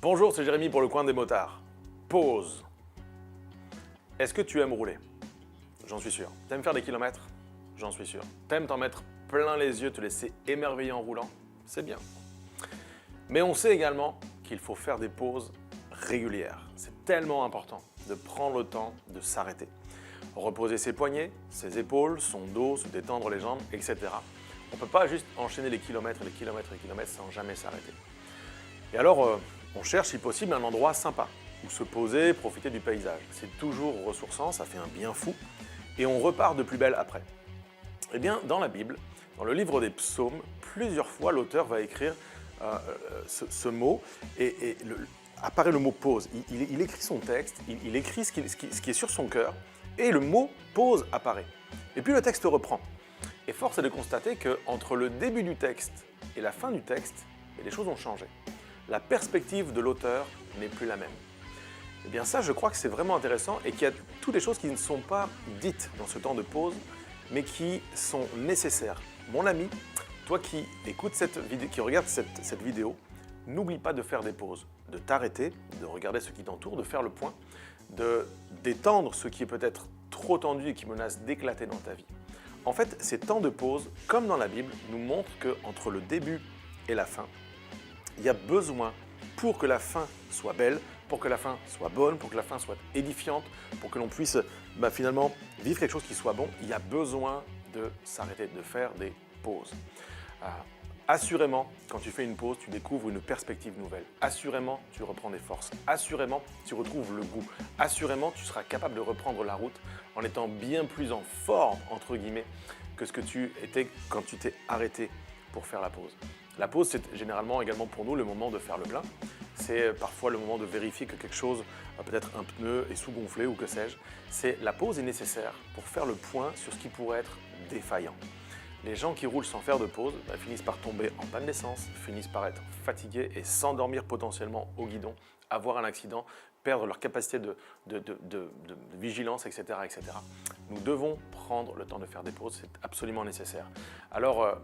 Bonjour, c'est Jérémy pour le coin des motards. Pause. Est-ce que tu aimes rouler? J'en suis sûr. T'aimes faire des kilomètres? J'en suis sûr. T'aimes t'en mettre plein les yeux, te laisser émerveiller en roulant? C'est bien. Mais on sait également qu'il faut faire des pauses régulières. C'est tellement important de prendre le temps de s'arrêter. Reposer ses poignets, ses épaules, son dos, se détendre les jambes, etc. On ne peut pas juste enchaîner les kilomètres et les kilomètres et les kilomètres sans jamais s'arrêter. Et alors, on cherche si possible un endroit sympa où se poser, profiter du paysage. C'est toujours ressourçant, ça fait un bien fou et on repart de plus belle après. Eh bien, dans la Bible, dans le livre des psaumes, plusieurs fois l'auteur va écrire ce mot et apparaît le mot pause. Il écrit son texte, il écrit ce qui est sur son cœur et le mot pause apparaît. Et puis le texte reprend. Et force est de constater qu'entre le début du texte et la fin du texte, les choses ont changé. La perspective de l'auteur n'est plus la même. Eh bien ça, je crois que c'est vraiment intéressant et qu'il y a toutes les choses qui ne sont pas dites dans ce temps de pause, mais qui sont nécessaires. Mon ami, toi qui écoutes cette vidéo, qui regarde cette vidéo, n'oublie pas de faire des pauses, de t'arrêter, de regarder ce qui t'entoure, de faire le point, de détendre ce qui est peut-être trop tendu et qui menace d'éclater dans ta vie. En fait, ces temps de pause, comme dans la Bible, nous montrent qu'entre le début et la fin, il y a besoin, pour que la fin soit belle, pour que la fin soit bonne, pour que la fin soit édifiante, pour que l'on puisse finalement vivre quelque chose qui soit bon, il y a besoin de s'arrêter, de faire des pauses. Assurément, quand tu fais une pause, tu découvres une perspective nouvelle. Assurément, tu reprends des forces. Assurément, tu retrouves le goût. Assurément, tu seras capable de reprendre la route en étant bien plus en forme, entre guillemets, que ce que tu étais quand tu t'es arrêté pour faire la pause. La pause, c'est généralement également pour nous le moment de faire le plein. C'est parfois le moment de vérifier que quelque chose, peut-être un pneu, est sous-gonflé ou que sais-je. La pause est nécessaire pour faire le point sur ce qui pourrait être défaillant. Les gens qui roulent sans faire de pause finissent par tomber en panne d'essence, finissent par être fatigués et s'endormir potentiellement au guidon, avoir un accident, perdre leur capacité de vigilance, etc., etc. Nous devons prendre le temps de faire des pauses, c'est absolument nécessaire. Alors,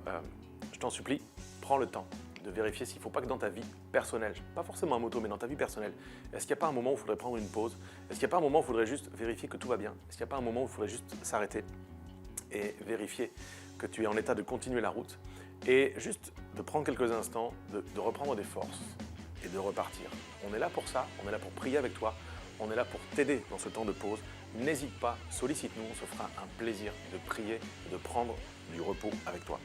je t'en supplie, prends le temps de vérifier s'il ne faut pas que dans ta vie personnelle, pas forcément en moto, mais dans ta vie personnelle, est-ce qu'il n'y a pas un moment où il faudrait prendre une pause? Est-ce qu'il n'y a pas un moment où il faudrait juste vérifier que tout va bien? Est-ce qu'il n'y a pas un moment où il faudrait juste s'arrêter et vérifier que tu es en état de continuer la route et juste de prendre quelques instants, de reprendre des forces et de repartir. On est là pour ça, on est là pour prier avec toi, on est là pour t'aider dans ce temps de pause. N'hésite pas, sollicite-nous, on se fera un plaisir de prier et de prendre du repos avec toi.